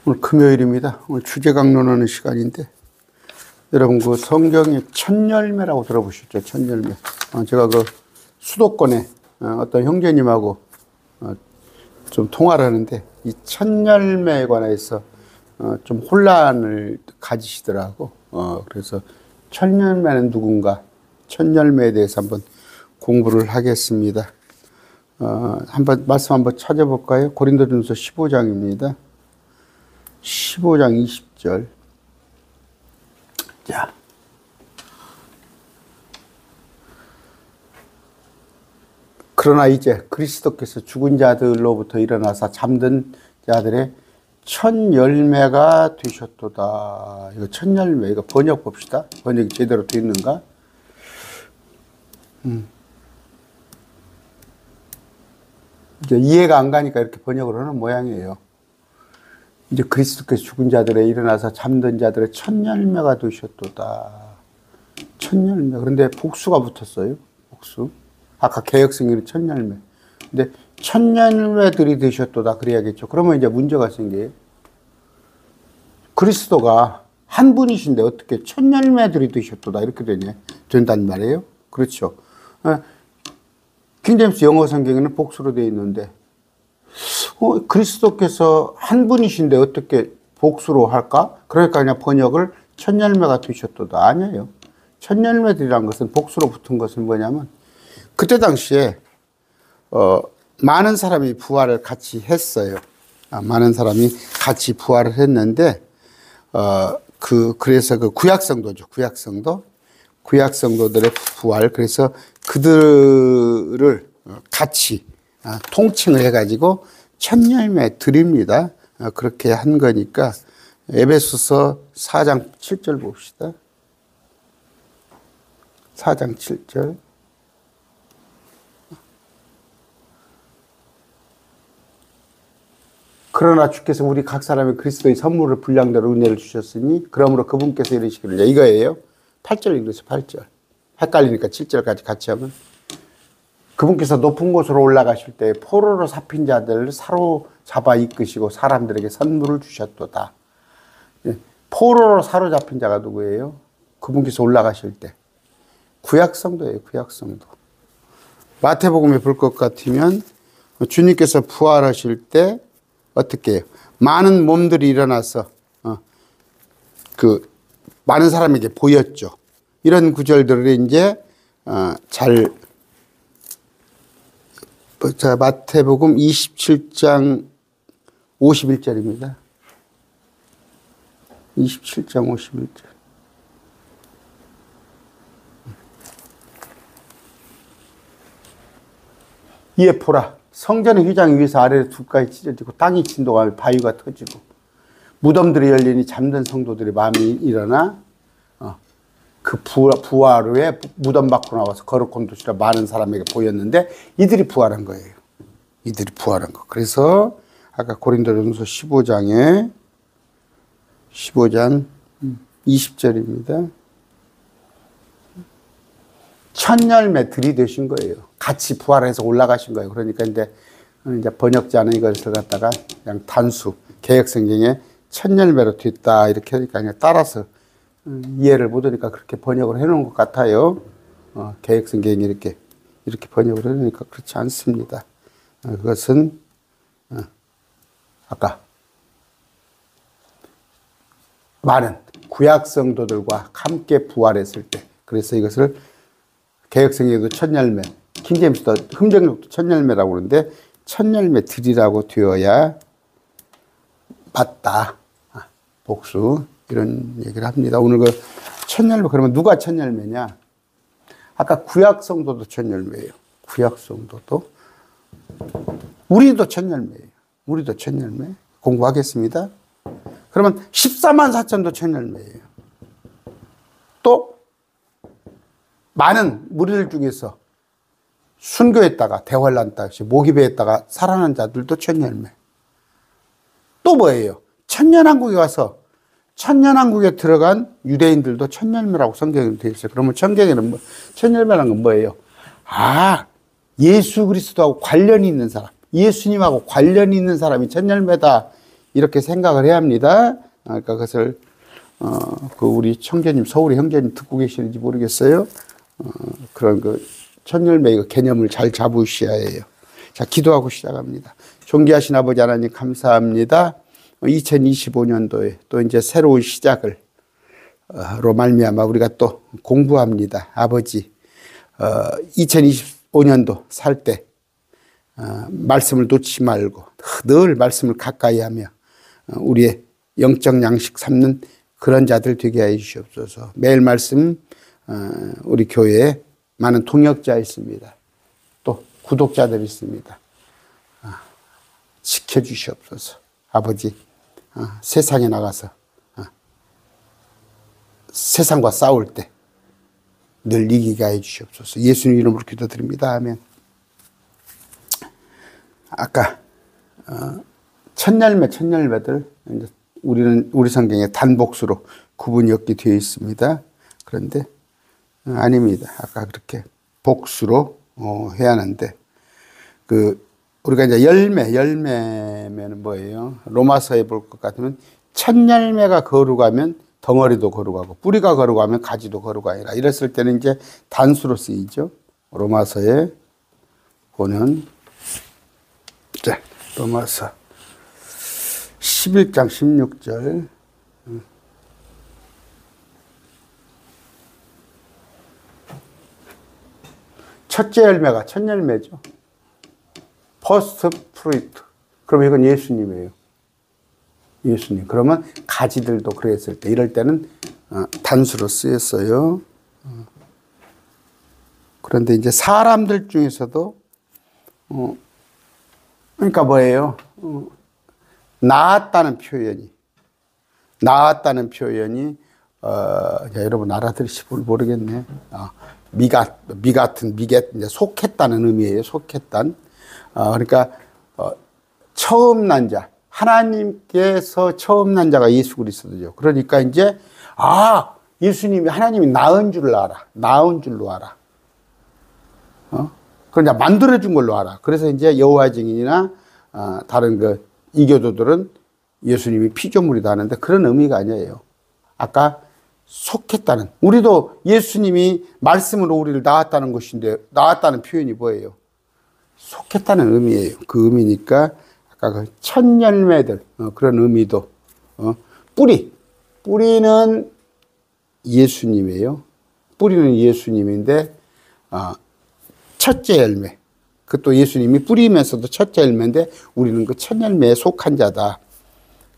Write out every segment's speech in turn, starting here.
오늘 금요일입니다. 오늘 주제 강론하는 시간인데, 여러분 그 성경에 첫열매라고 들어보셨죠? 첫열매. 제가 그 수도권에 어떤 형제님하고 좀 통화를 하는데, 이 첫열매에 관해서 좀 혼란을 가지시더라고. 그래서 첫열매는 누군가, 첫열매에 대해서 한번 공부를 하겠습니다. 말씀 한번 찾아볼까요? 고린도전서 15장입니다. 15장 20절. 자. 그러나 이제 그리스도께서 죽은 자들로부터 일어나사 잠든 자들의 첫 열매가 되셨도다. 이거 첫 열매, 이거 번역 봅시다. 번역이 제대로 되어 있는가? 이제 이해가 안 가니까 이렇게 번역을 하는 모양이에요. 이제 그리스도께서 죽은 자들에 일어나서 잠든 자들의 첫 열매가 되셨도다. 첫 열매. 그런데 복수가 붙었어요. 복수. 아까 개역성경은 첫 열매. 근데 첫 열매들이 되셨도다. 그래야겠죠. 그러면 이제 문제가 생겨요. 그리스도가 한 분이신데 어떻게 첫 열매들이 되셨도다. 이렇게 된단 말이에요. 그렇죠. 킹제임스 영어 성경에는 복수로 되어 있는데, 그리스도께서 한 분이신데 어떻게 복수로 할까? 그러니까 그냥 번역을 첫 열매가 되셨도다. 아니에요. 첫 열매들이란 것은, 복수로 붙은 것은 뭐냐면, 그때 당시에 많은 사람이 부활을 같이 했어요. 많은 사람이 같이 부활을 했는데, 그래서 그 구약성도죠. 구약성도들의 부활. 그래서 그들을 같이 통칭을 해가지고 첫 열매 드립니다. 그렇게 한 거니까 에베소서 4장 7절 봅시다. 4장 7절. 그러나 주께서 우리 각 사람의 그리스도의 선물을 분량대로 은혜를 주셨으니 그러므로 그분께서 이르시기를, 이거예요. 8절 읽으세요. 8절. 헷갈리니까 7절까지 같이 하면, 그분께서 높은 곳으로 올라가실 때 포로로 잡힌 자들을 사로잡아 이끄시고 사람들에게 선물을 주셨도다. 포로로 사로잡힌 자가 누구예요? 그분께서 올라가실 때. 구약성도예요. 구약성도. 마태복음에 볼 것 같으면 주님께서 부활하실 때 어떻게 해요? 많은 몸들이 일어나서 많은 사람에게 보였죠. 이런 구절들을 이제 자, 마태복음 27장 51절입니다. 27장 51절. 이에 보라, 성전의 휘장 위에서 아래로 둘까지 찢어지고 땅이 진동하며 바위가 터지고 무덤들이 열리니 잠든 성도들의 마음이 일어나 그 부활 후에 무덤 밖으로 나와서 거룩한 도시라 많은 사람에게 보였는데, 이들이 부활한 거예요. 이들이 부활한 거. 그래서 아까 고린도전서 15장 20절입니다. 첫 열매 들이되신 거예요. 같이 부활해서 올라가신 거예요. 그러니까 이제 번역자는 이것을 갖다가 그냥 단수, 개역성경에 첫 열매로 됐다 이렇게 하니까 그냥 따라서 이해를 못하니까 그렇게 번역을 해놓은 것 같아요. 개역성경이 이렇게 번역을 해놓으니까 그렇지 않습니다. 그것은 아까 많은 구약성도들과 함께 부활했을 때, 그래서 이것을 개역성경에도 첫 열매, 킹제임스도 흠정력도 첫 열매라고 그러는데 첫 열매 드리라고 되어야 맞다. 복수. 이런 얘기를 합니다. 오늘 그 첫 열매, 그러면 누가 첫 열매냐? 아까 구약성도도 첫 열매예요. 구약성도도. 우리도 첫 열매예요. 우리도 첫 열매. 공부하겠습니다. 그러면 14만 4천도 첫 열매예요. 또 많은 무리들 중에서 순교했다가 대환란 당시 모기배했다가 살아난 자들도 첫 열매. 또 뭐예요? 천년왕국에 와서 천년왕국에 들어간 유대인들도 첫 열매라고 성경에 되어 있어요. 그러면 성경에는 첫 열매라는 건 뭐예요? 예수 그리스도하고 관련이 있는 사람, 예수님하고 관련이 있는 사람이 첫 열매다. 이렇게 생각을 해야 합니다. 그러니까 그것을 그 우리 청자님, 서울의 형제님 듣고 계시는지 모르겠어요. 그런 그 천열매의 그 개념을 잘 잡으셔야 해요. 자, 기도하고 시작합니다. 존귀하신 아버지 하나님 감사합니다. 2025년도에 또 이제 새로운 시작을 로 말미암아 우리가 또 공부합니다. 아버지, 2025년도 살 때 말씀을 놓지 말고 늘 말씀을 가까이 하며 우리의 영적 양식 삼는 그런 자들 되게 해 주시옵소서. 매일 말씀 우리 교회에 많은 동역자 있습니다. 또 구독자들 있습니다. 지켜주시옵소서. 아버지, 세상에 나가서 세상과 싸울 때 늘 이기게 해 주시옵소서. 예수님 이름으로 기도드립니다. 아멘. 아까 첫열매들 이제 우리 성경에 단복수로 구분이 없게 되어 있습니다. 그런데 아닙니다. 아까 그렇게 복수로 해야 하는데 우리가 이제 열매면은 뭐예요? 로마서에 볼 것 같으면 첫 열매가 거룩하면 덩어리도 거룩하고 뿌리가 거룩하면 가지도 거룩하니라. 이랬을 때는 이제 단수로 쓰이죠. 로마서에 보면 자, 로마서 11장 16절 첫째 열매가 첫 열매죠. 퍼스트 프루이트. 그럼 이건 예수님이에요. 예수님. 그러면 가지들도 그랬을 때 이럴 때는 단수로 쓰였어요. 그런데 이제 사람들 중에서도 그러니까 뭐예요? 나았다는 표현이 여러분 알아들으시 모르겠네. 이제 속했다는 의미예요. 속했단. 그러니까 처음 난 자, 하나님께서 처음 난 자가 예수 그리스도죠. 그러니까 이제 예수님이 하나님이 낳은 줄로 알아. 낳은 줄로 알아. 그걸 이제 만들어준 걸로 알아. 그래서 이제 여호와 증인이나 다른 이교도들은 예수님이 피조물이다 하는데 그런 의미가 아니에요. 아까 속했다는, 우리도 예수님이 말씀으로 우리를 낳았다는 것인데 낳았다는 표현이 뭐예요? 속했다는 의미예요. 그 의미니까 아까 그 첫 열매들 그런 의미도 뿌리는 예수님이에요. 뿌리는 예수님인데 첫째 열매, 그것도 예수님이 뿌리면서도 첫째 열매인데 우리는 그 첫 열매에 속한 자다.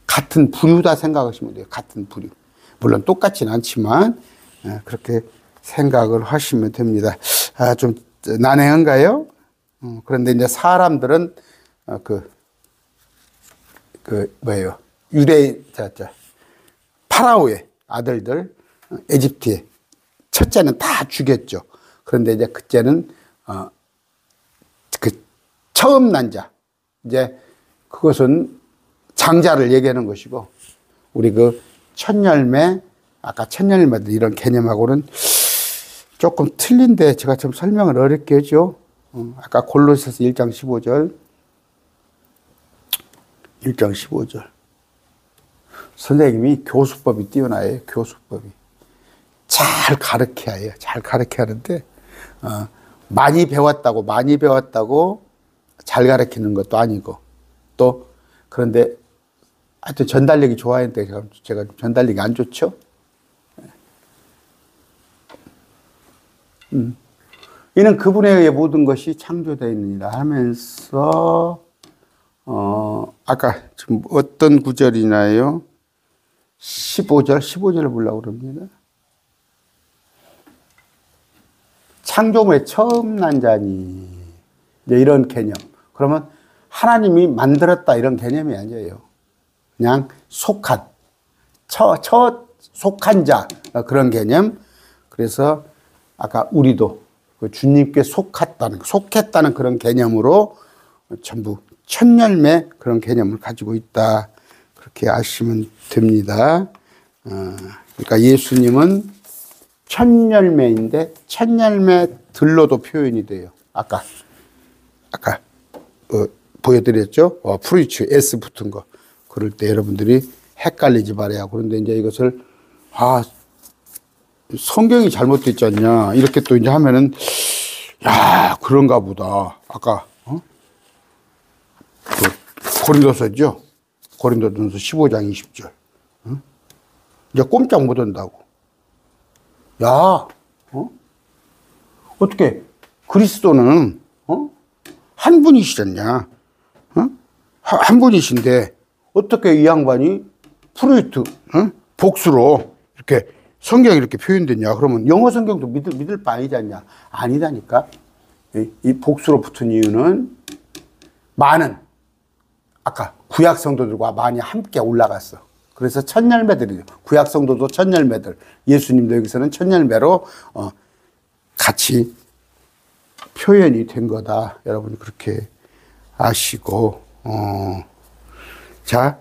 같은 부류다 생각하시면 돼요. 같은 부류. 물론 똑같지는 않지만 그렇게 생각을 하시면 됩니다. 좀 난해한가요? 그런데 이제 사람들은 뭐예요? 파라오의 아들들, 에집트의 첫째는 다 죽였죠. 그런데 이제 그때는 처음 난 자, 이제 그것은 장자를 얘기하는 것이고, 우리 첫 열매, 아까 첫 열매들 이런 개념하고는 조금 틀린데 제가 좀 설명을 어렵게 했죠. 아까 골로새서 1장 15절. 1장 15절. 선생님이 교수법이 뛰어나요. 교수법이. 잘 가르쳐야 해요. 잘 가르쳐야 하는데, 많이 배웠다고 잘 가르치는 것도 아니고, 또, 그런데 하여튼 전달력이 좋아했는데 제가 전달력이 안 좋죠? 이는 그분에 의해 모든 것이 창조되어 있느니라 하면서, 아까 지금 어떤 구절이나요? 15절을 보려고 그럽니다. 창조물의 처음 난 자니. 이제 이런 개념. 그러면 하나님이 만들었다 이런 개념이 아니에요. 그냥 속한, 속한 자, 그런 개념. 그래서 아까 우리도 주님께 속했다는 그런 개념으로 전부 첫 열매 그런 개념을 가지고 있다. 그렇게 아시면 됩니다. 그러니까 예수님은 첫 열매인데 첫 열매들로도 표현이 돼요. 아까 보여드렸죠? 프루이츠 S 붙은 거. 그럴 때 여러분들이 헷갈리지 말아야. 그런데 이제 이것을, 성경이 잘못됐지 않냐. 이렇게 또 이제 하면은, 야, 그런가 보다. 아까, 고린도서죠. 고린도전서 15장 20절. 이제 꼼짝 못 한다고. 야, 어떻게 그리스도는 한 분이시잖냐? 한 분이신데 어떻게 이 양반이 프루이트 복수로 이렇게 성경이 이렇게 표현됐냐? 그러면 영어 성경도 믿을 바 아니지 않냐? 아니다니까. 이 복수로 붙은 이유는 많은 아까 구약 성도들과 많이 함께 올라갔어. 그래서 첫 열매들이죠. 구약 성도도 첫 열매들. 예수님도 여기서는 첫 열매로 같이 표현이 된 거다. 여러분 그렇게 아시고 자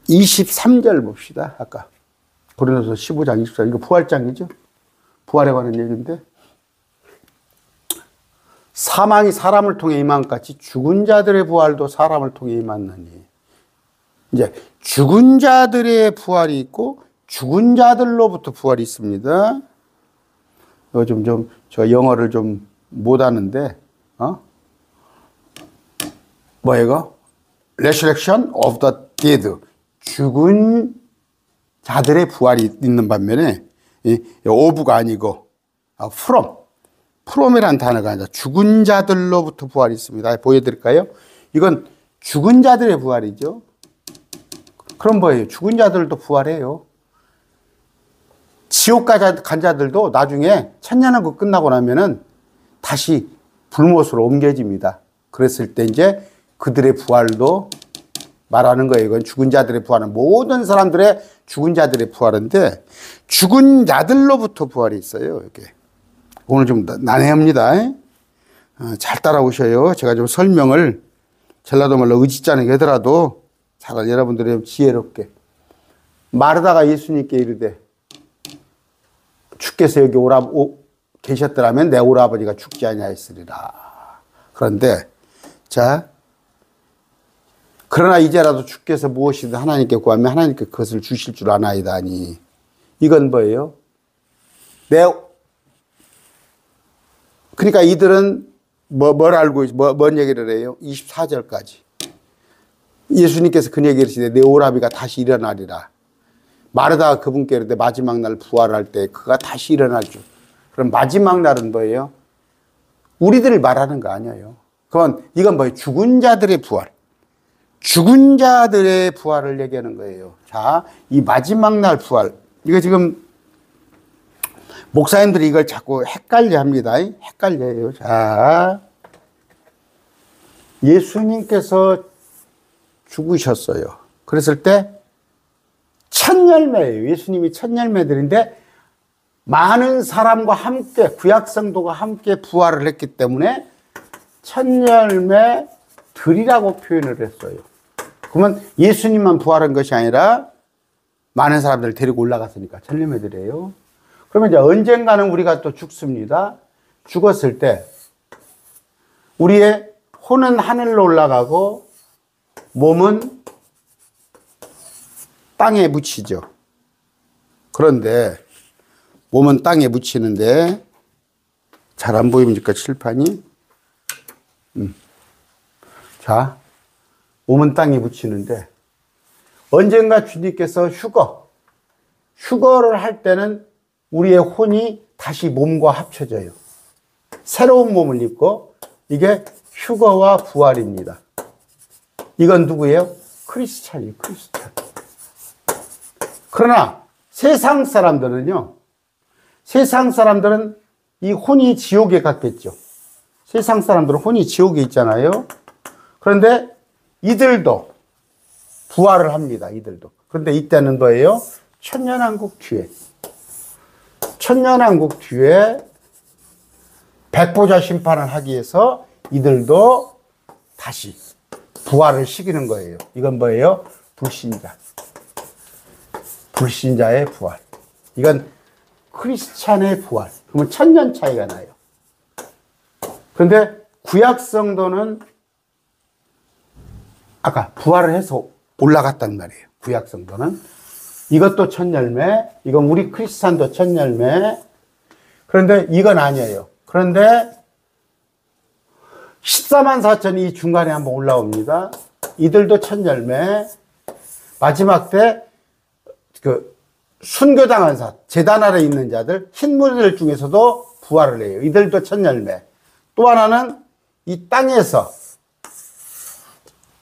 23절 봅시다. 아까 고린도서 15장 24절 이거 부활장이죠. 부활에 관한 얘기인데 사망이 사람을 통해 임한 것 같이 죽은 자들의 부활도 사람을 통해 임하느니. 이제 죽은 자들의 부활이 있고 죽은 자들로부터 부활이 있습니다. 요즘 저 영어를 좀 못하는데 뭐 이거? Resurrection of the dead. 죽은 자들의 부활이 있는 반면에 of가 아니고 from이라는 단어가 아니라 죽은 자들로부터 부활이 있습니다. 보여드릴까요? 이건 죽은 자들의 부활이죠. 그럼 뭐예요? 죽은 자들도 부활해요. 지옥 간 자들도 나중에 천년왕국 끝나고 나면은 다시 불못으로 옮겨집니다. 그랬을 때 이제 그들의 부활도 말하는 거예요. 이건 죽은 자들의 부활은 모든 사람들의 죽은 자들의 부활인데 죽은 자들로부터 부활이 있어요. 이렇게 오늘 좀 난해합니다. 잘 따라오셔요. 제가 좀 설명을 전라도 말로 의지자는 하더라도 잘 여러분들이 좀 지혜롭게. 마르다가 예수님께 이르되 주께서 여기 계셨더라면 내 오라버니가 죽지 아니하였으리라. 그런데 자 그러나 이제라도 주께서 무엇이든 하나님께 구하면 하나님께 그것을 주실 줄 아나이다니. 이건 뭐예요? 그러니까 이들은 뭘 알고 뭔 얘기를 해요? 24절까지. 예수님께서 그 얘기를 하시되 내 오라비가 다시 일어나리라. 마르다가 그분께 이르되 마지막 날 부활할 때 그가 다시 일어날 줄. 그럼 마지막 날은 뭐예요? 우리들을 말하는 거 아니에요. 이건 뭐예요? 죽은 자들의 부활. 죽은 자들의 부활을 얘기하는 거예요. 자, 이 마지막 날 부활. 이거 지금 목사님들이 이걸 자꾸 헷갈려 합니다. 헷갈려요. 자, 예수님께서 죽으셨어요. 그랬을 때 첫 열매예요. 예수님이 첫 열매들인데 많은 사람과 함께 구약 성도가 함께 부활을 했기 때문에 첫 열매들이라고 표현을 했어요. 그러면 예수님만 부활한 것이 아니라 많은 사람들을 데리고 올라갔으니까 첫 열매들이에요. 그러면 이제 언젠가는 우리가 또 죽습니다. 죽었을 때 우리의 혼은 하늘로 올라가고 몸은 땅에 묻히죠. 그런데 몸은 땅에 묻히는데 잘 안 보입니까? 칠판이? 자, 몸은 땅에 묻히는데 언젠가 주님께서 휴거를 할 때는 우리의 혼이 다시 몸과 합쳐져요. 새로운 몸을 입고 이게 휴거와 부활입니다. 이건 누구예요? 크리스찬이에요. 크리스찬. 그러나 세상 사람들은요. 세상 사람들은 이 혼이 지옥에 갔겠죠. 세상 사람들은 혼이 지옥에 있잖아요. 그런데 이들도 부활을 합니다. 이들도. 그런데 이때는 뭐예요? 천년왕국 뒤에. 천년왕국 뒤에 백보자 심판을 하기 위해서 이들도 다시 부활을 시키는 거예요. 이건 뭐예요? 불신자. 불신자의 부활. 이건 크리스찬의 부활. 그러면 천년 차이가 나요. 그런데 구약 성도는 아까 부활을 해서 올라갔단 말이에요. 구약 성도는. 이것도 첫 열매, 이건 우리 크리스찬도 첫 열매. 그런데 이건 아니에요. 그런데 14만 4천이 이 중간에 한번 올라옵니다. 이들도 첫 열매. 마지막 때 그 순교당한 사, 제단 아래 있는 자들, 흰무리들 중에서도 부활을 해요. 이들도 첫 열매. 또 하나는 이 땅에서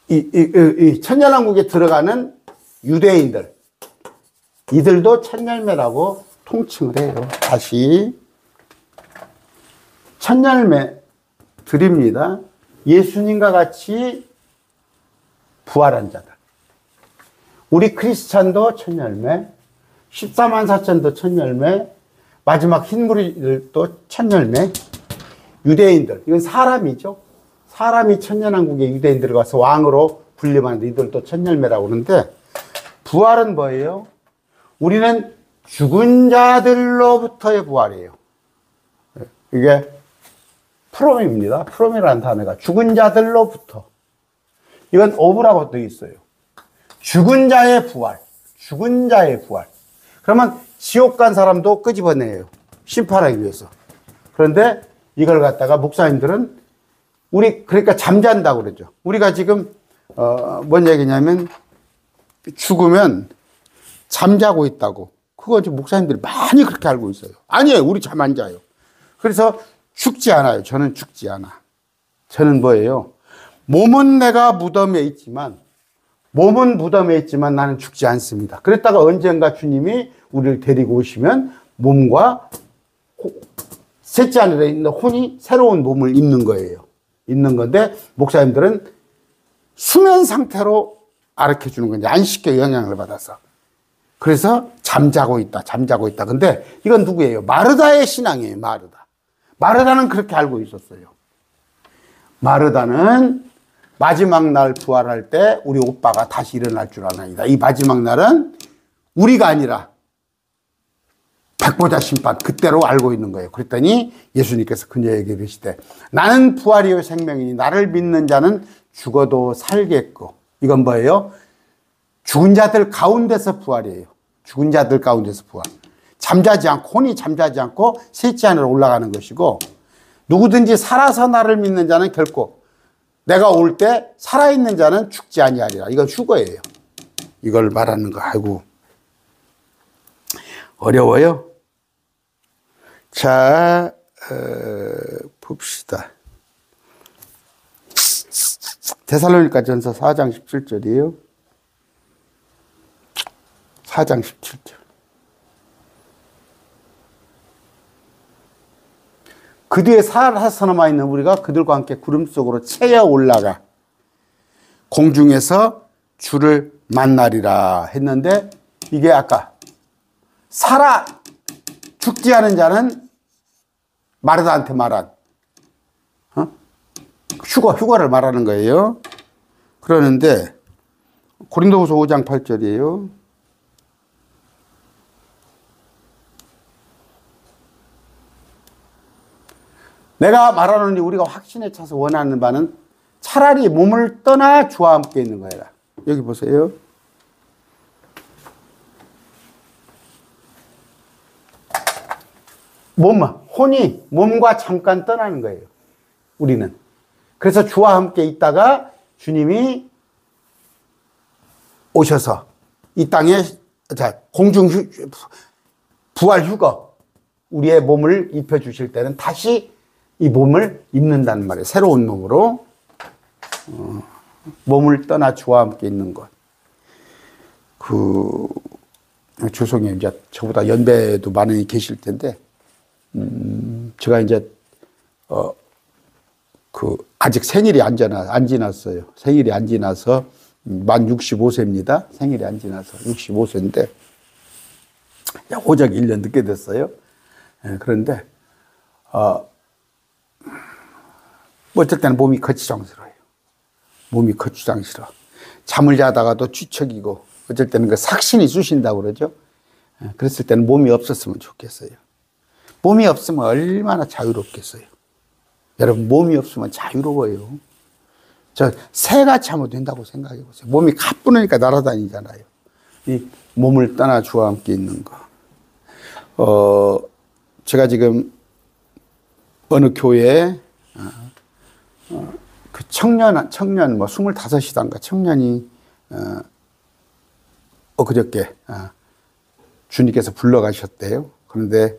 이 천년왕국에 들어가는 유대인들, 이들도 첫 열매라고 통칭을 해요. 다시 첫 열매 드립니다. 예수님과 같이 부활한 자들. 우리 크리스찬도 첫 열매, 14만 4천도 첫 열매, 마지막 흰무리들도 첫 열매, 유대인들, 이건 사람이죠. 사람이 천년왕국에 유대인 들어가서 왕으로 군림하는데 이들도 첫 열매라고 그러는데, 부활은 뭐예요? 우리는 죽은 자들로부터의 부활이에요. 이게 프롬입니다. 프롬이라는 단어가 죽은 자들로부터. 이건 오브라고 되어 있어요. 죽은 자의 부활. 죽은 자의 부활. 그러면 지옥 간 사람도 끄집어내요. 심판하기 위해서. 그런데 이걸 갖다가 목사님들은 그러니까 잠잔다고 그러죠. 우리가 지금, 뭔 얘기냐면 죽으면 잠자고 있다고. 그거 지금 목사님들이 많이 그렇게 알고 있어요. 아니에요. 우리 잠 안 자요. 그래서 죽지 않아요. 저는 죽지 않아. 저는 뭐예요? 몸은 내가 무덤에 있지만 나는 죽지 않습니다. 그랬다가 언젠가 주님이 우리를 데리고 오시면 몸과 셋째 하늘에 있는 혼이 새로운 몸을 입는 거예요. 입는 건데 목사님들은 수면 상태로 가르쳐 주는 건지 안식교 영향을 받아서. 그래서 잠자고 있다. 근데 이건 누구예요? 마르다의 신앙이에요. 마르다는 그렇게 알고 있었어요. 마르다는 마지막 날 부활할 때 우리 오빠가 다시 일어날 줄 아나이다. 이 마지막 날은 우리가 아니라 백보자 심판 그때로 알고 있는 거예요. 그랬더니 예수님께서 그녀에게 이르시되 나는 부활이요 생명이니 나를 믿는 자는 죽어도 살겠고. 이건 뭐예요? 죽은 자들 가운데서 부활이에요. 죽은 자들 가운데서 부활. 혼이 잠자지 않고 셋째 하늘로 올라가는 것이고, 누구든지 살아서 나를 믿는 자는 결코 내가 올 때 살아있는 자는 죽지 아니하리라. 이건 휴거예요. 이걸 말하는 거. 아이고 어려워요. 자, 봅시다. 데살로니가 전서 4장 17절이에요. 4장 17절. 그 뒤에 살아서 남아 있는 우리가 그들과 함께 구름 속으로 채어 올라가 공중에서 주를 만나리라 했는데, 이게 아까 죽지 않은 자는 마르다한테 말한 휴거를 말하는 거예요. 그러는데 고린도후서 5장 8절이에요. 내가 말하노니 우리가 확신에 차서 원하는 바는 차라리 몸을 떠나 주와 함께 있는 거야. 여기 보세요. 혼이 몸과 잠깐 떠나는 거예요. 우리는. 그래서 주와 함께 있다가 주님이 오셔서 이 땅에 부활 휴거 우리의 몸을 입혀주실 때는 다시 이 몸을 입는다는 말이에요. 새로운 몸으로 몸을 떠나 주와 함께 있는 것. 주성님 이제 저보다 연배도 많이 계실 텐데, 제가 이제 아직 생일이 안 지났어요. 생일이 안 지나서 만 65세입니다. 생일이 안 지나서 65세인데 오적이 1년 늦게 됐어요. 그런데 어쩔 때는 몸이 거추장스러워요. 잠을 자다가도 뒤척이고, 어쩔 때는 삭신이 쑤신다고 그러죠. 그랬을 때는 몸이 없었으면 좋겠어요. 몸이 없으면 얼마나 자유롭겠어요. 여러분, 몸이 없으면 자유로워요. 저 새같이 하면 된다고 생각해 보세요. 몸이 가뿐하니까 날아다니잖아요. 이 몸을 떠나 주와 함께 있는 거. 제가 지금 어느 교회에 그 청년 뭐 25이단가 청년이 그저께 주님께서 불러가셨대요. 그런데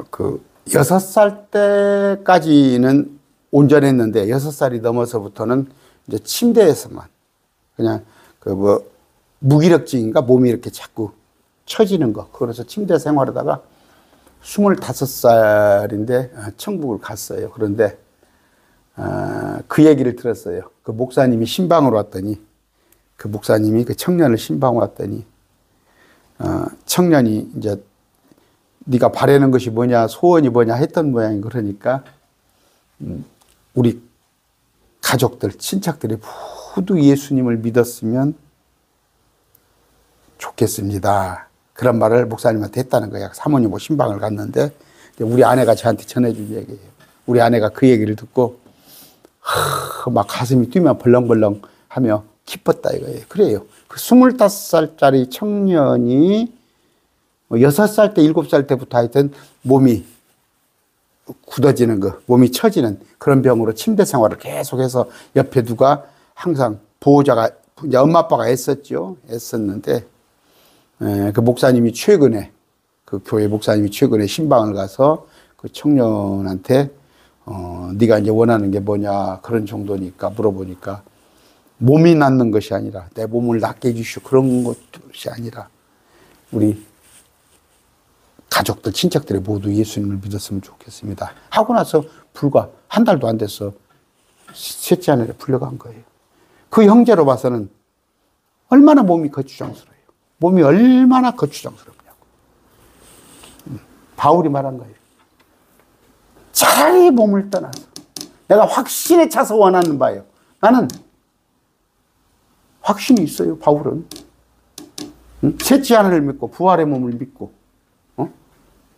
그 6살 때까지는 온전했는데 6살이 넘어서부터는 이제 침대에서만 그냥 그 뭐 무기력증인가 몸이 이렇게 자꾸 처지는 거. 그래서 침대 생활하다가 25살인데 천국을 갔어요. 그런데 그 얘기를 들었어요. 그 목사님이 신방으로 왔더니 그 목사님이 그 청년을 신방 왔더니 청년이 이제 네가 바라는 것이 뭐냐 소원이 뭐냐 했던 모양이 그러니까 우리 가족들 친척들이 모두 예수님을 믿었으면 좋겠습니다. 그런 말을 목사님한테 했다는 거야. 사모님 뭐 신방을 갔는데 우리 아내가 저한테 전해준 얘기예요. 우리 아내가 그 얘기를 듣고 막 가슴이 뛰면 벌렁벌렁 하며 기뻤다 이거예요. 그래요. 그 25살짜리 청년이 6살 때, 7살 때부터 하여튼 몸이 굳어지는 거, 몸이 처지는 그런 병으로 침대 생활을 계속해서 옆에 누가 항상 보호자가, 이제 엄마 아빠가 애썼는데, 그 목사님이 최근에, 그 교회 목사님이 최근에 신방을 가서 그 청년한테, 네가 이제 원하는 게 뭐냐, 그런 정도니까 물어보니까, 몸이 낫는 것이 아니라, 내 몸을 낫게 해주시오. 그런 것이 아니라, 우리 가족들, 친척들이 모두 예수님을 믿었으면 좋겠습니다. 하고 나서 불과 한 달도 안 돼서 셋째 아내를 불려간 거예요. 그 형제로 봐서는 얼마나 몸이 거추장스러워요. 몸이 얼마나 거추장스럽냐고. 바울이 말한 거예요. 차라리 몸을 떠나서 내가 확신에 차서 원하는 바예요. 나는 확신이 있어요. 바울은 셋째 하나를 믿고 부활의 몸을 믿고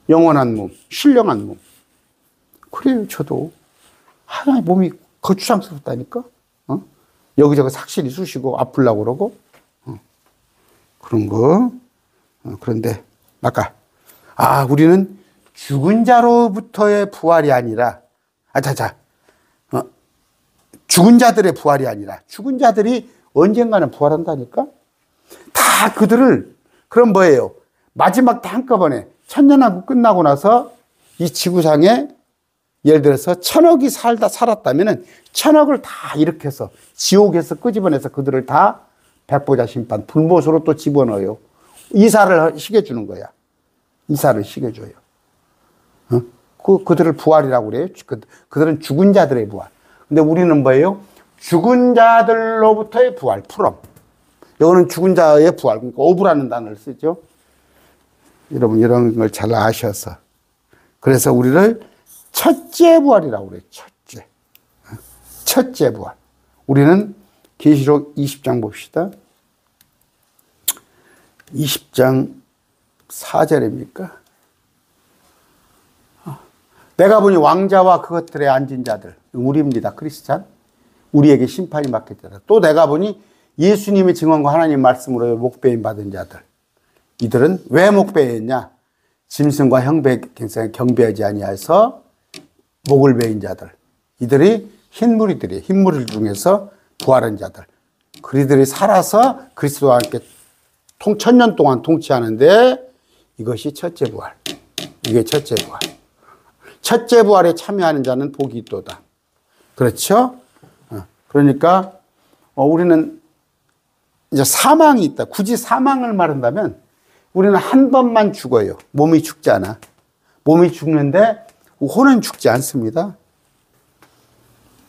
영원한 몸, 신령한 몸. 그래요. 저도 하나의 몸이 거추장스럽다니까. 여기저기 삭신이 쑤시고 아플라고 그러고 그런 거. 그런데 아까 우리는 죽은 자로부터의 부활이 아니라 죽은 자들의 부활이 아니라 죽은 자들이 언젠가는 부활한다니까. 다 그들을 그럼 뭐예요? 마지막 때 한꺼번에 천년왕국 끝나고 나서 이 지구상에 예를 들어서 1000억이 살았다면은 1000억을 다 일으켜서 지옥에서 끄집어내서 그들을 다 백보자 심판, 불못으로 또 집어넣어요. 이사를 시켜주는 거야. 이사를 시켜줘요. 그들을 부활이라고 그래요. 그들은 죽은 자들의 부활. 근데 우리는 뭐예요? 죽은 자들로부터의 부활, 풀엄. 이거는 죽은 자의 부활. 그러니까 오브라는 단어를 쓰죠. 여러분 이런 걸 잘 아셔서. 그래서 우리를 첫째 부활이라고 그래요. 첫째 부활. 우리는 계시록 20장 봅시다. 20장 4절입니까? 내가 보니 왕자와 그것들에 앉은 자들, 우리입니다. 크리스찬. 우리에게 심판이 맡겼다. 또 내가 보니 예수님의 증언과 하나님 말씀으로 목배임 받은 자들. 이들은 왜 목배했냐? 짐승과 형배 경배하지 아니하여서 목을 베인 자들. 이들이 흰무리들이 흰무리 중에서 부활한 자들. 그들이 살아서 그리스도와 함께 천년 동안 통치하는데 이것이 첫째 부활. 이게 첫째 부활. 첫째 부활에 참여하는 자는 복이 있도다. 그렇죠? 그러니까 우리는 이제 사망이 있다. 굳이 사망을 말한다면 우리는 한 번만 죽어요. 몸이 죽잖아. 몸이 죽는데 혼은 죽지 않습니다.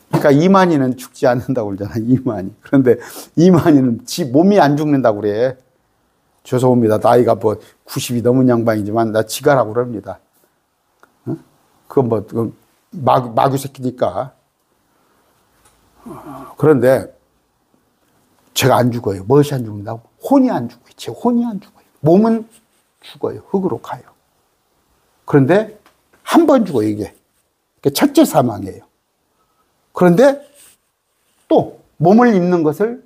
그러니까 이만희는 죽지 않는다고 그러잖아. 이만희. 그런데 이만희는 몸이 안 죽는다고 그래. 죄송합니다. 나이가 뭐 90이 넘은 양반이지만 나 지가라고 그럽니다. 그건 뭐 마귀 새끼니까. 그런데 제가 안 죽어요. 무엇이 안 죽는다고? 혼이 안 죽어요. 제 혼이 안 죽어요. 몸은 죽어요. 흙으로 가요. 그런데 한 번 죽어요, 이게. 첫째 사망이에요. 그런데 또 몸을 입는 것을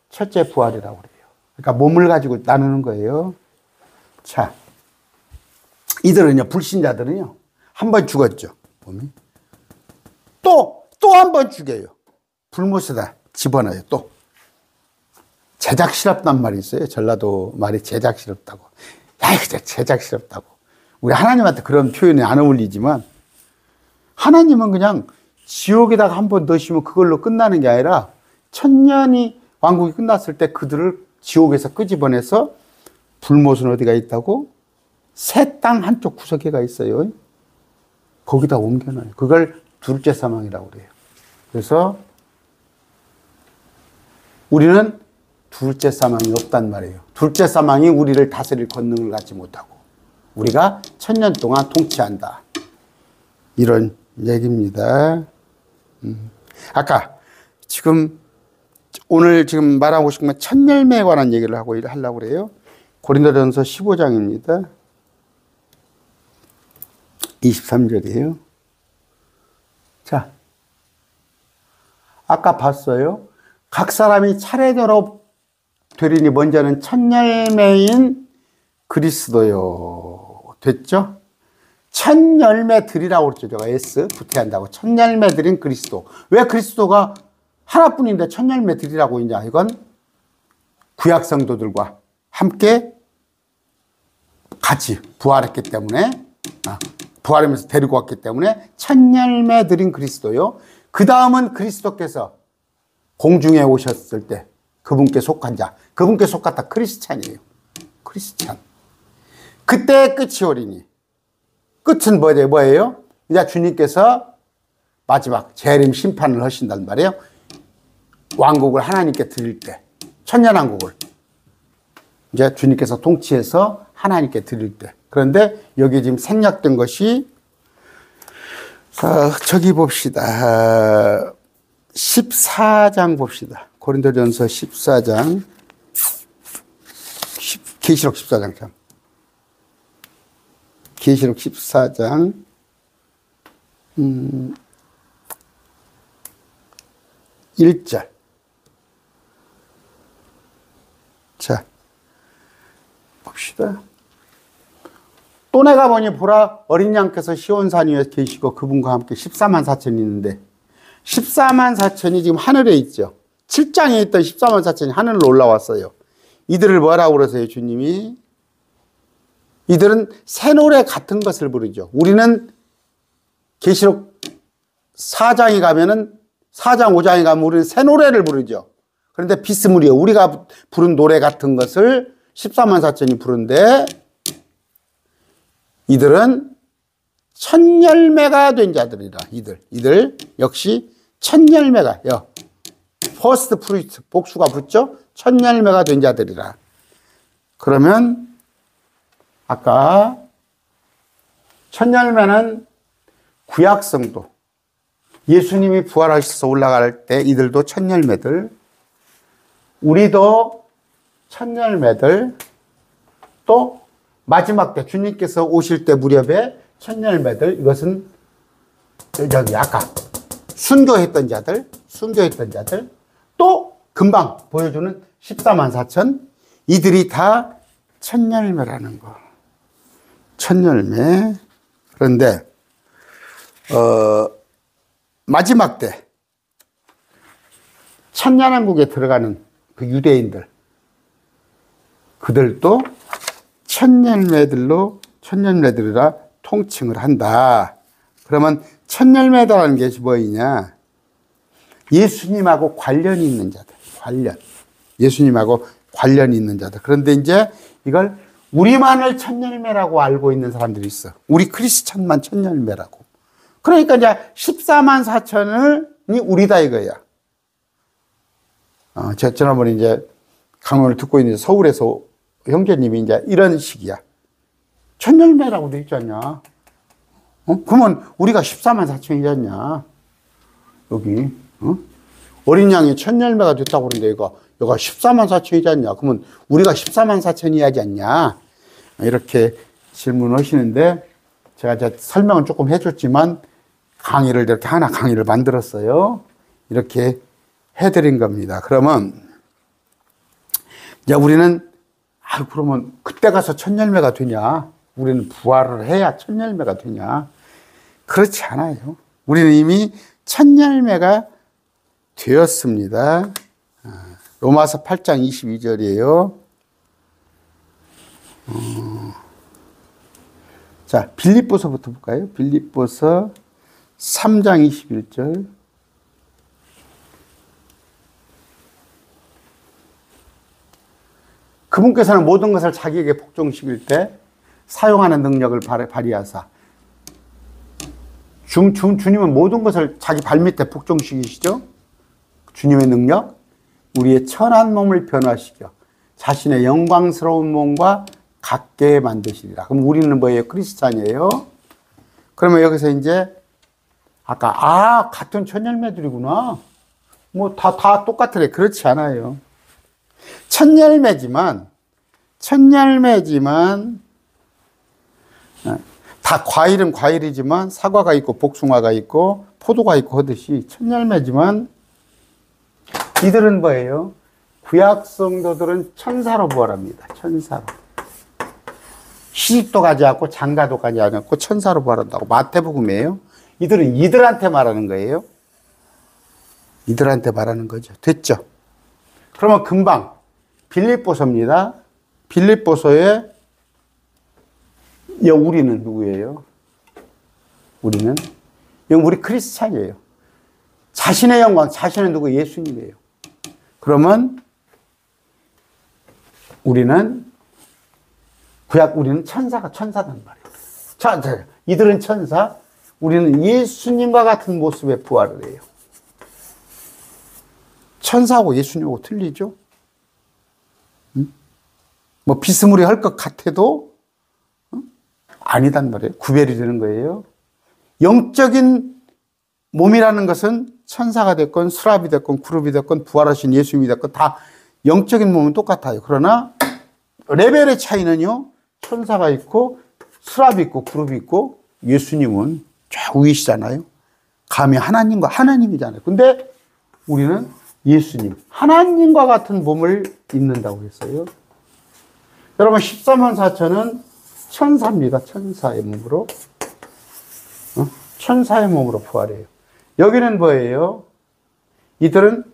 첫째 부활이라고 그래요. 그러니까 몸을 가지고 나누는 거예요. 자, 이들은요, 불신자들은요, 한 번 죽었죠. 몸이. 또 한 번 죽여요. 불못에다 집어넣어요. 또. 제작스럽단 말이 있어요. 전라도 말이 제작스럽다고. 야, 이거 제작스럽다고. 우리 하나님한테 그런 표현이 안 어울리지만, 하나님은 그냥 지옥에다가 한 번 넣으시면 그걸로 끝나는 게 아니라, 천년이 왕국이 끝났을 때 그들을 지옥에서 끄집어내서 불못은 어디가 있다고? 새 땅 한쪽 구석에가 있어요. 거기다 옮겨놔요. 그걸 둘째 사망이라고 그래요. 그래서 우리는 둘째 사망이 없단 말이에요. 둘째 사망이 우리를 다스릴 권능을 갖지 못하고 우리가 1000년 동안 통치한다. 이런 얘기입니다. 아까 오늘 말하고 싶은 건 천열매에 관한 얘기를 하려고 그래요. 고린도전서 15장입니다. 23절이에요. 자, 아까 봤어요. 각 사람이 차례대로 되리니 먼저는 천열매인 그리스도요. 됐죠? 천열매 드리라고 그랬죠. 제가 S 부태한다고. 천열매 드린 그리스도. 왜 그리스도가 하나뿐인데 천열매 드리라고 했냐? 이건 구약 성도들과 함께 같이 부활했기 때문에, 부활하면서 데리고 왔기 때문에 천열매 드린 그리스도요. 그 다음은 그리스도께서 공중에 오셨을 때 그분께 속한 자, 그분께 속았다 크리스찬이에요. 크리스찬. 그때 끝이 오리니. 끝은 뭐예요? 이제 주님께서 마지막 재림 심판을 하신단 말이에요. 왕국을 하나님께 드릴 때, 천년왕국을 이제 주님께서 통치해서 하나님께 드릴 때. 그런데 여기 지금 생략된 것이 저기 봅시다. 14장 봅시다. 고린도전서 14장, 계시록 14장 참. 계시록 14장 1절. 자, 봅시다. 또 내가 보니 보라 어린 양께서 시온산 위에 계시고 그분과 함께 14만 4천이 있는데 14만 4천이 지금 하늘에 있죠. 7장에 있던 14만 4천이 하늘로 올라왔어요. 이들을 뭐라고 그러세요, 주님이? 이들은 새 노래 같은 것을 부르죠. 우리는 계시록 4장에 가면은 4장 5장에 가면 우리는 새 노래를 부르죠. 그런데 비스무리요. 우리가 부른 노래 같은 것을 14만 4천이 부른데 이들은 천열매가 된 자들이라. 이들 역시 천열매가, 퍼스트 프루트, 복수가 붙죠? 천열매가 된 자들이라. 그러면 아까 천열매는 구약성도, 예수님이 부활하셔서 올라갈 때 이들도 천열매들, 우리도 천열매들, 또 마지막 때 주님께서 오실 때 무렵에 천열매들, 이것은 여기 아까 순교했던 자들, 또 금방 보여주는 14만 4천, 이들이 다 천열매라는 거. 천열매. 그런데 마지막 때 천년왕국에 들어가는 그 유대인들, 그들도 천열매들이라 통칭을 한다. 그러면 천열매다라는 게 뭐이냐? 예수님하고 관련이 있는 자들. 예수님하고 관련이 있는 자들. 그런데 이제 이걸 우리만을 천열매라고 알고 있는 사람들이 있어. 우리 크리스찬만 천열매라고. 그러니까 이제 14만 4천이 우리다 이거야. 지난번에 이제 강론을 듣고 있는 서울에서 형제님이 이제 이런 식이야. 천열매라고 돼 있지 않냐? 그러면 우리가 14만 4천이잖냐? 여기, 어린 양이 천열매가 됐다고 그러는데 여가 14만 4천이지 않냐? 그러면 우리가 14만 4천이야지 않냐? 이렇게 질문하시는데 제가 이제 설명은 조금 해줬지만 강의를 이렇게 강의를 만들었어요. 이렇게 해드린 겁니다. 그러면 이제 우리는 그러면 그때 가서 첫 열매가 되냐? 우리는 부활을 해야 첫 열매가 되냐? 그렇지 않아요. 우리는 이미 첫 열매가 되었습니다. 로마서 8장 22절이에요. 자, 빌립보서부터 볼까요? 빌립보서 3장 21절. 그분께서는 모든 것을 자기에게 복종시킬 때 사용하는 능력을 발휘하사 주님은 모든 것을 자기 발밑에 복종시키시죠. 주님의 능력, 우리의 천한 몸을 변화시켜 자신의 영광스러운 몸과 같게 만드시리라. 그럼 우리는 뭐예요? 크리스찬이에요. 그러면 여기서 이제 아까 같은 첫 열매들이구나. 뭐 다 똑같으래. 그렇지 않아요. 첫 열매지만 다 과일은 과일이지만 사과가 있고 복숭아가 있고 포도가 있고 하듯이 첫 열매지만 이들은 뭐예요? 구약 성도들은 천사로 부활합니다. 천사로. 시집도 가지 않고 장가도 가지 않고 천사로 부활한다고 마태복음이에요. 이들은 이들한테 말하는 거예요. 이들한테 말하는 거죠. 됐죠? 그러면 금방 빌립보서입니다. 빌립보서에 우리는 누구예요? 우리는 우리 크리스찬이에요. 자신의 영광, 자신은 누구? 예수님이에요. 그러면 우리는 천사단 말이에요. 자, 이들은 천사, 우리는 예수님과 같은 모습의 부활을 해요. 천사하고 예수님하고 틀리죠? 뭐 비스무리할 것 같아도 아니단 말이에요. 구별이 되는 거예요. 영적인 몸이라는 것은 천사가 됐건 수랍이 됐건 그룹이 됐건 부활하신 예수님이 됐건 다 영적인 몸은 똑같아요. 그러나 레벨의 차이는요. 천사가 있고 수랍이 있고 그룹이 있고 예수님은 쫙 위시잖아요. 감히 하나님이잖아요. 근데 우리는 예수님, 하나님과 같은 몸을 입는다고 했어요. 여러분 14만 4천은 천사입니다. 천사의 몸으로. 천사의 몸으로 부활해요. 여기는 뭐예요? 이들은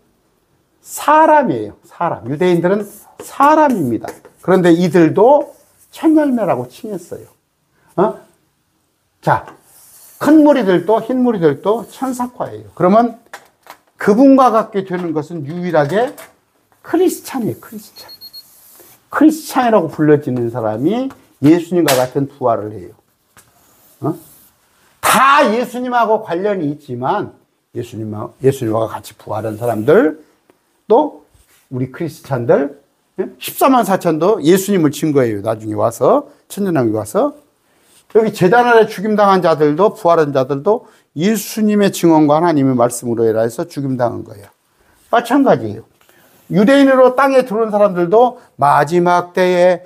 사람이에요. 사람. 유대인들은 사람입니다. 그런데 이들도 첫 열매라고 칭했어요. 자, 큰 무리들도 흰 무리들도 천사과예요. 그러면 그분과 같게 되는 것은 유일하게 크리스찬이에요. 크리스찬. 크리스찬이라고 불려지는 사람이 예수님과 같은 부활을 해요. 다 예수님하고 관련이 있지만 예수님과 같이 부활한 사람들 또 우리 크리스찬들 14만 4천도 예수님을 친 거예요. 나중에 와서 천년왕이 와서 여기 제단 아래 죽임당한 자들도 부활한 자들도 예수님의 증언과 하나님의 말씀으로 해서 죽임당한 거예요. 마찬가지예요. 유대인으로 땅에 들어온 사람들도 마지막 때에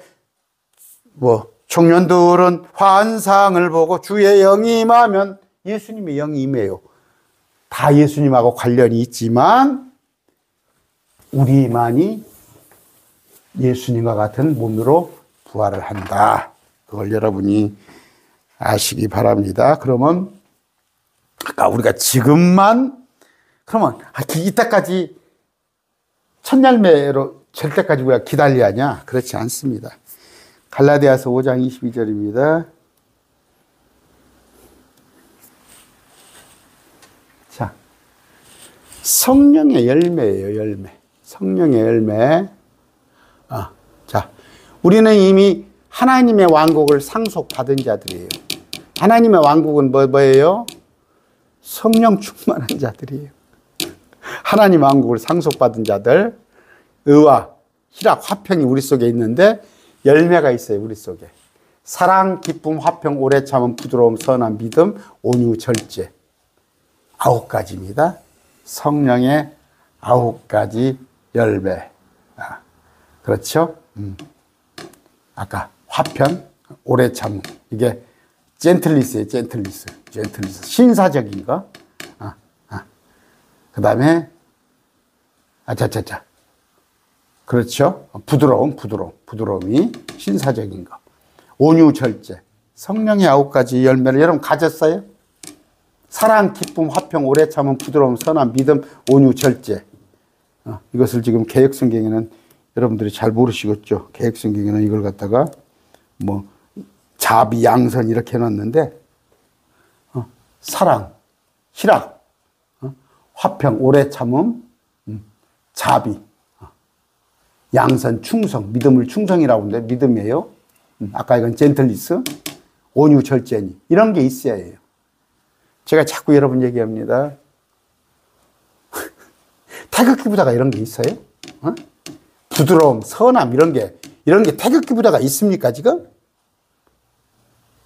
청년들은 환상을 보고 주의 영이 임하면 예수님의 영이 임해요. 다 예수님하고 관련이 있지만 우리만이 예수님과 같은 몸으로 부활을 한다. 그걸 여러분이 아시기 바랍니다. 그러면 아까 우리가 지금만 그러면 이때까지 첫 열매로 될 때까지 우리가 기다려야 하냐? 그렇지 않습니다. 갈라디아서 5장 22절입니다. 자, 성령의 열매예요. 열매. 성령의 열매. 자, 우리는 이미 하나님의 왕국을 상속받은 자들이에요. 하나님의 왕국은 뭐예요? 성령 충만한 자들이에요. 하나님 왕국을 상속받은 자들, 의와 희락, 화평이 우리 속에 있는데 열매가 있어요. 우리 속에. 사랑, 기쁨, 화평, 오래 참음, 부드러움, 선한 믿음, 온유, 절제. 9가지입니다. 성령의 9가지 열매. 그렇죠? 아까 화평, 오래 참음. 이게 젠틀리스예요. 젠틀리스. 신사적인 거. 그 다음에 아차차차. 그렇죠. 부드러움이 신사적인 거. 온유, 절제. 성령의 9가지 열매를 여러분 가졌어요? 사랑, 기쁨, 화평, 오래 참음, 부드러움, 선한, 믿음, 온유, 절제. 이것을 지금 개역성경에는 여러분들이 잘 모르시겠죠. 개역성경에는 이걸 갖다가 뭐 자비, 양선 이렇게 해놨는데 사랑, 희락, 화평, 오래 참음, 자비, 양선, 충성, 믿음을 충성이라고 하는데 믿음이에요. 아까 이건 젠틀리스, 온유, 절제니 이런 게 있어야 해요. 제가 자꾸 여러분 얘기합니다. 태극기 부대가 이런 게 있어요? 부드러움, 선함 이런 게 태극기 부대가 있습니까 지금?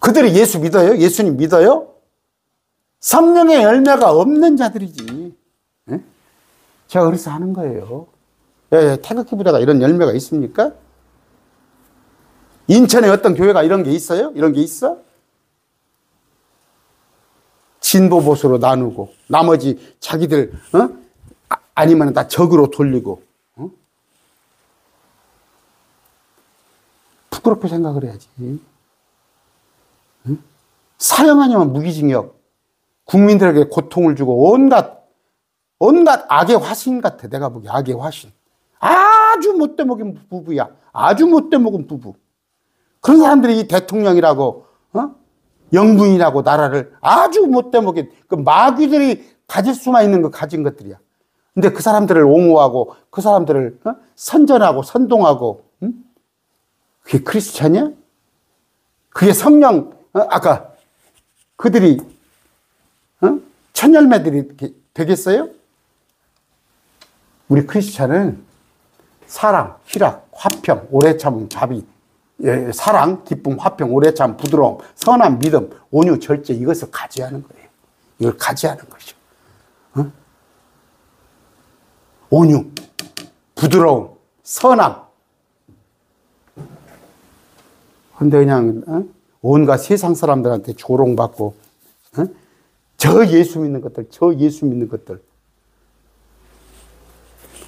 그들이 예수 믿어요? 예수님 믿어요? 성령의 열매가 없는 자들이지. 제가 그래서 하는 거예요. 태극기 부대가 이런 열매가 있습니까? 인천에 어떤 교회가 이런 게 있어요? 이런 게 있어? 진보 보수로 나누고 나머지 자기들 아니면 다 적으로 돌리고 부끄럽게 생각을 해야지. 사형 아니면 무기징역, 국민들에게 고통을 주고 온갖 악의 화신 같아. 내가 보기에 악의 화신. 아주 못돼 먹은 부부야. 아주 못돼 먹은 부부. 그런 사람들이 이 대통령이라고 영부인이라고 나라를 아주 못돼 먹인 그 마귀들이 가질 수만 있는 거 가진 것들이야. 근데 그 사람들을 옹호하고 그 사람들을 선전하고 선동하고 그게 크리스찬이야? 그게 성령 아까 그들이 천열매들이 되겠어요? 우리 크리스찬은 사랑, 희락, 화평, 오래 참음, 자비, 사랑, 기쁨, 화평, 오래 참, 부드러움, 선한, 믿음, 온유, 절제 이것을 가지하는 거예요. 이걸 가지하는 것이죠. 온유, 부드러움, 선함. 근데 그냥 온갖 세상 사람들한테 조롱받고 저 예수 믿는 것들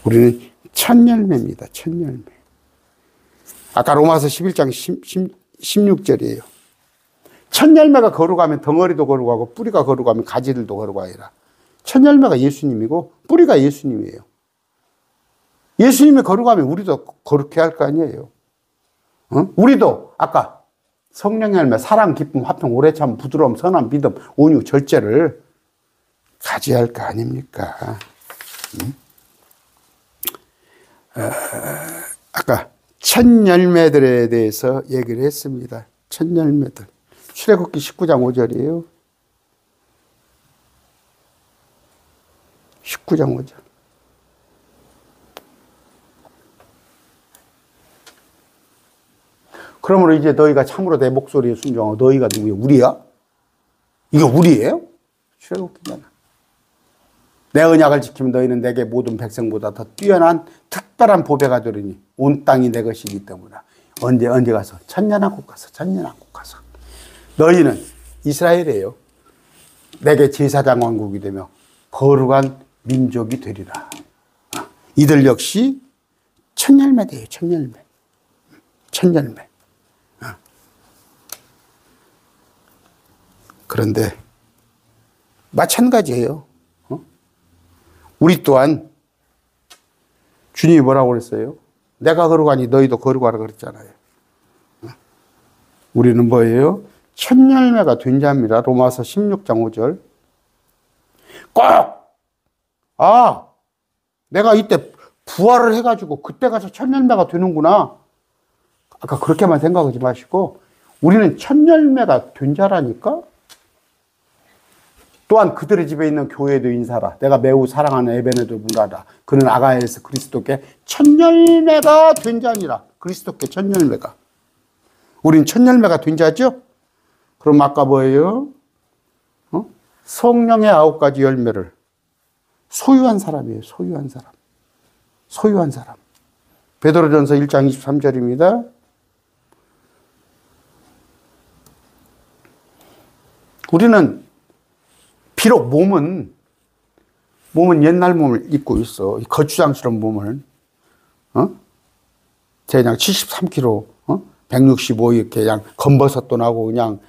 우리는 천열매입니다. 천열매. 아까 로마서 11장 16절이에요. 천열매가 거룩하면 덩어리도 거룩하고 뿌리가 거룩하면 가지들도 거룩하리라. 천열매가 예수님이고 뿌리가 예수님이에요. 예수님이 거룩하면 우리도 거룩해야 할 거 아니에요. 우리도 아까 성령의 열매, 사랑, 기쁨, 화평, 오래 참, 부드러움, 선한, 믿음, 온유, 절제를 가져야 할 거 아닙니까? 아까 첫 열매들에 대해서 얘기를 했습니다. 첫 열매들. 출애굽기 19장 5절이에요. 19장 5절. 그러므로 이제 너희가 참으로 내 목소리에 순종하고 너희가 누구야? 우리야? 이게 우리예요? 출애굽기잖아. 내 언약을 지키면 너희는 내게 모든 백성보다 더 뛰어난 특별한 보배가 되리니 온 땅이 내 것이기 때문에. 언제 가서? 천년왕국 가서. 너희는 이스라엘이에요. 내게 제사장 왕국이 되며 거룩한 민족이 되리라. 이들 역시 천열매돼요. 천열매. 그런데 마찬가지예요. 우리 또한 주님이 뭐라고 그랬어요? 내가 거룩하니 너희도 거룩하라 그랬잖아요. 우리는 뭐예요? 천열매가 된 자입니다. 로마서 16장 5절. 내가 이때 부활을 해가지고 그때 가서 천열매가 되는구나. 아까 그렇게만 생각하지 마시고 우리는 천열매가 된 자라니까. 또한 그들의 집에 있는 교회도 인사라. 내가 매우 사랑하는 에베네도 문하라. 그는 아가야에서 그리스도께 천열매가 된 자니라. 그리스도께 천열매가. 우린 천열매가 된 자죠? 그럼 아까 뭐예요? 성령의 9가지 열매를 소유한 사람이에요. 소유한 사람. 베드로전서 1장 23절입니다. 우리는 비록 몸은 몸은 옛날 몸을 입고 있어. 이 거추장스러운 몸을. 제 그냥 73kg, 165 이렇게 그냥 검버섯도 나고 그냥,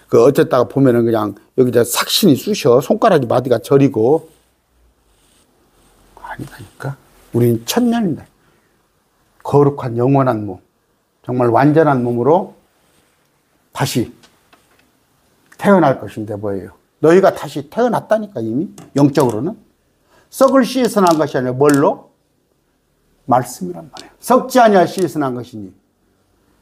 그 어쨌다가 보면은 그냥 여기다 삭신이 쑤셔. 손가락이 마디가 저리고. 아니다니까. 우리는 천년이다. 거룩한 영원한 몸. 정말 완전한 몸으로 다시 태어날 것인데 뭐예요? 너희가 다시 태어났다니까 이미 영적으로는. 썩을 씨에서 난 것이 아니라 뭘로? 말씀이란 말이에요. 썩지 아니할 씨에서 난 것이니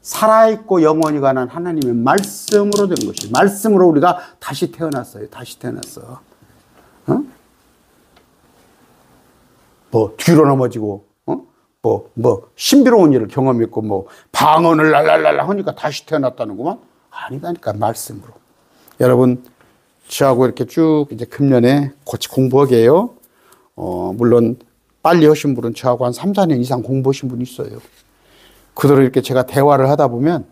살아있고 영원히 관한 하나님의 말씀으로 된 것이. 말씀으로 우리가 다시 태어났어요. 다시 태어났어. 뭐 뒤로 넘어지고 신비로운 일을 경험했고 방언을 랄랄랄라 하니까 다시 태어났다는구만. 아니다니까 말씀으로. 여러분 저하고 이렇게 쭉 이제 금년에 같이 공부하게요. 물론 빨리 하신 분은 저하고 한 3, 4년 이상 공부하신 분이 있어요. 그들을 이렇게 제가 대화를 하다 보면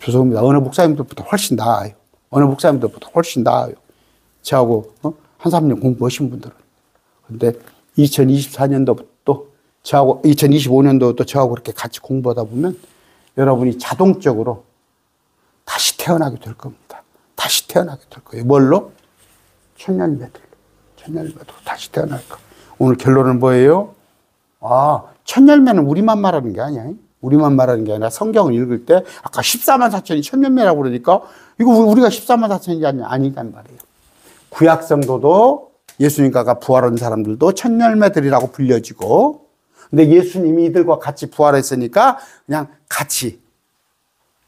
죄송합니다. 어느 목사님들보다 훨씬 나아요. 어느 목사님들보다 훨씬 나아요. 저하고 한 3년 공부하신 분들은. 근데 2024년도부터 저하고 2025년도도 저하고 그렇게 같이 공부하다 보면 여러분이 자동적으로 다시 태어나게 될 겁니다. 다시 태어나게 될 거예요. 뭘로? 천년매들로. 천년매도 다시 태어날 거. 오늘 결론은 뭐예요? 천년매는 우리만 말하는 게 아니야. 우리만 말하는 게 아니라 성경을 읽을 때 아까 14만 4천이 천년매라고 그러니까 이거 우리가 14만 4천이 아니란 말이에요. 구약 성도도 예수님과 부활한 사람들도 천년매들이라고 불려지고, 근데 예수님이 이들과 같이 부활했으니까 그냥 같이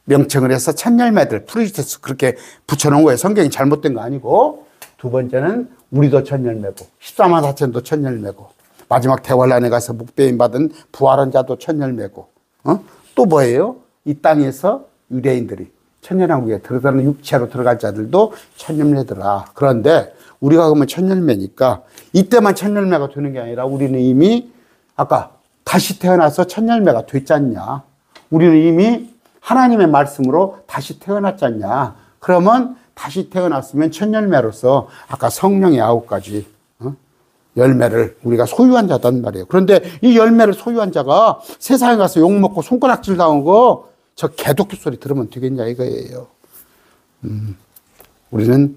명칭을 해서 천년매들, 프리스테스 그렇게 붙여놓은 거예요. 성경이 잘못된 거 아니고. 두 번째는 우리도 천년매고 14만 4천도 천년매고 마지막 대환란에 가서 목배임 받은 부활한 자도 천년매고 또 뭐예요? 이 땅에서 유대인들이 천년왕국에 들어가는 육체로 들어갈 자들도 천년매더라. 그런데 우리가 그러면 천년매니까 이때만 천년매가 되는 게 아니라 우리는 이미 아까 다시 태어나서 천년매가 됐잖냐. 우리는 이미 하나님의 말씀으로 다시 태어났잖냐. 그러면 다시 태어났으면 천열매로서 아까 성령의 9가지 열매를 우리가 소유한 자단 말이에요. 그런데 이 열매를 소유한 자가 세상에 가서 욕먹고 손가락질 당하고 저 개독교 소리 들으면 되겠냐 이거예요. 우리는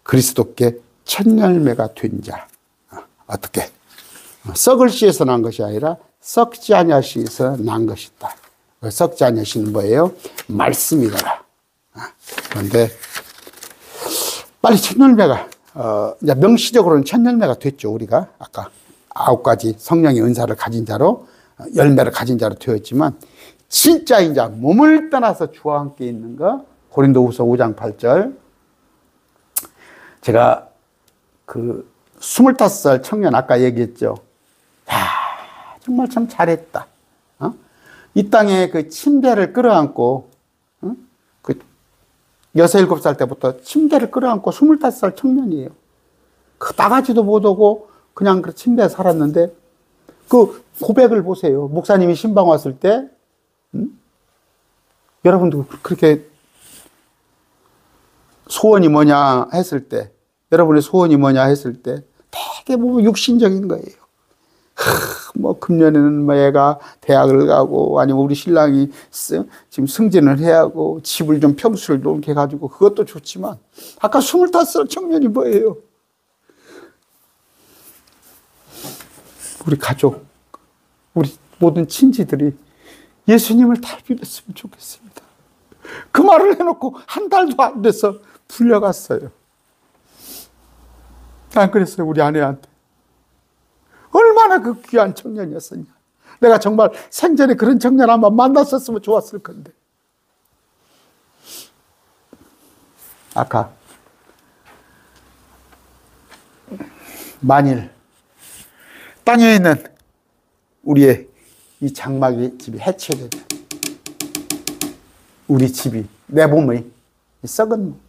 그리스도께 천열매가 된 자. 어떻게? 썩을 씨에서 난 것이 아니라 썩지 아니할 씨에서 난 것이다. 썩지 아니할 씨는 뭐예요? 말씀이더라. 그런데 빨리 천열매가 이제 명시적으로는 천열매가 됐죠. 우리가 아까 9가지 성령의 은사를 가진 자로 열매를 가진 자로 되었지만 진짜 이제 몸을 떠나서 주와 함께 있는 거 고린도후서 5장 8절. 제가 그 25살 청년 아까 얘기했죠. 야, 정말 참 잘했다. 이 땅에 그 침대를 끌어안고 그 6, 7살 때부터 침대를 끌어안고 25살 청년이에요. 그 나가지도 못하고 그냥 그 침대에 살았는데 그 고백을 보세요. 목사님이 신방 왔을 때 여러분도 그렇게 소원이 뭐냐 했을 때 여러분의 소원이 뭐냐 했을 때 되게 보면 육신적인 거예요. 뭐 금년에는 뭐 애가 대학을 가고 아니면 우리 신랑이 지금 승진을 해야 하고 집을 좀 평수를 넓게 가지고 그것도 좋지만 아까 25살 청년이 뭐예요? 우리 가족, 우리 모든 친지들이 예수님을 다 믿었으면 좋겠습니다. 그 말을 해놓고 한 달도 안 돼서 불려갔어요. 난 그랬어요. 우리 아내한테. 얼마나 그 귀한 청년이었었냐. 내가 정말 생전에 그런 청년 한번 만났었으면 좋았을 건데. 아까 만일 땅에 있는 우리의 이 장막이 집이 해체되면 우리 집이 내 몸의 썩은 몸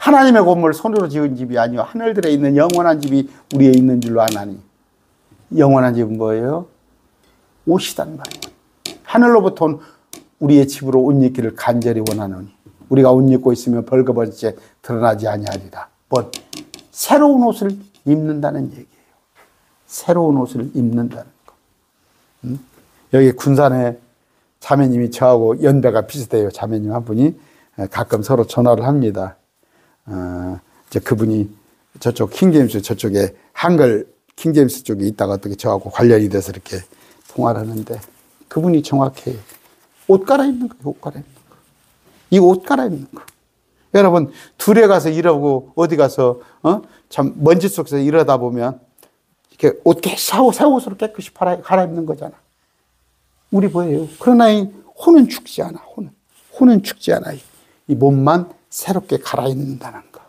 하나님의 건물 손으로 지은 집이 아니요 하늘들에 있는 영원한 집이 우리에 있는 줄로 아나니 영원한 집은 뭐예요? 옷이단 말이에요. 하늘로부터 온 우리의 집으로 옷 입기를 간절히 원하노니 우리가 옷 입고 있으면 벌거벗은 채 드러나지 아니하리라. 뭐 새로운 옷을 입는다는 얘기예요. 새로운 옷을 입는다는 거. 여기 군산에 자매님이 저하고 연배가 비슷해요. 자매님 한 분이 가끔 서로 전화를 합니다. 이제 그분이 저쪽 킹제임스 저쪽에 한글 킹제임스 쪽에 있다가 어떻게 저하고 관련이 돼서 이렇게 통화를 하는데 그분이 정확해요. 옷 갈아입는 거예요. 옷 갈아입는 거. 이 옷 갈아입는 거. 여러분 둘에 가서 일하고 어디 가서 참 먼지 속에서 일하다 보면 이렇게 새 옷으로 깨끗이 갈아입는 거잖아. 우리 뭐예요? 그러나 이 혼은 죽지 않아. 혼은 죽지 않아. 이 몸만 새롭게 갈아입는다는 거.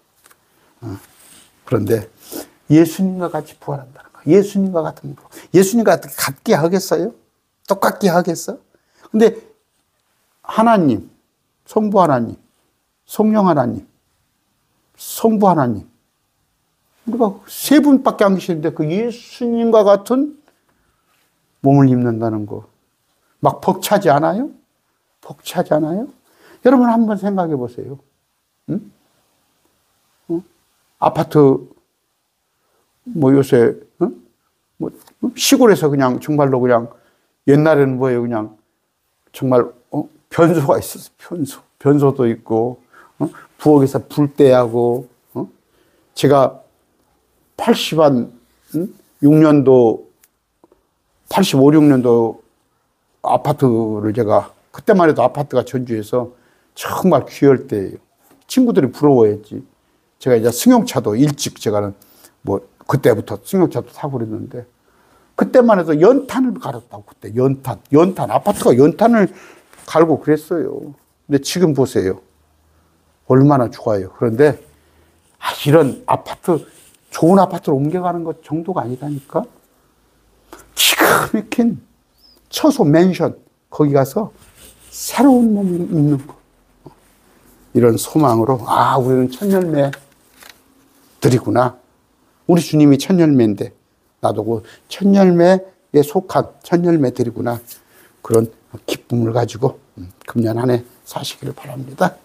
그런데 예수님과 같이 부활한다는 거. 예수님과 같은 거. 예수님과 같게 하겠어요? 똑같게 하겠어? 근데 하나님, 성부 하나님, 성령 하나님, 성부 하나님. 우리가 세 분밖에 안 계시는데 그 예수님과 같은 몸을 입는다는 거. 막 벅차지 않아요? 벅차지 않아요? 여러분 한번 생각해 보세요. 응? 아파트, 요새, 시골에서 그냥 정말로 그냥 옛날에는 뭐예요? 그냥 정말, 변소가 있었어. 변소도 있고, 부엌에서 불때하고, 제가 6년도, 85, 6년도 아파트를 제가, 그때만 해도 아파트가 전주에서 정말 귀할 때예요. 친구들이 부러워했지. 제가 이제 승용차도 일찍 제가는 그때부터 승용차도 타고 그랬는데, 그때만 해도 연탄을 갈았다고, 그때. 연탄. 아파트가 연탄을 갈고 그랬어요. 근데 지금 보세요. 얼마나 좋아요. 그런데, 이런 아파트, 좋은 아파트로 옮겨가는 것 정도가 아니라니까? 기가 막힌 처소 맨션, 거기 가서 새로운 몸을 입는 거. 이런 소망으로, 우리는 첫 열매들이구나. 우리 주님이 첫 열매인데, 나도 그 첫 열매에 속한 첫 열매들이구나. 그런 기쁨을 가지고 금년 한 해 사시기를 바랍니다.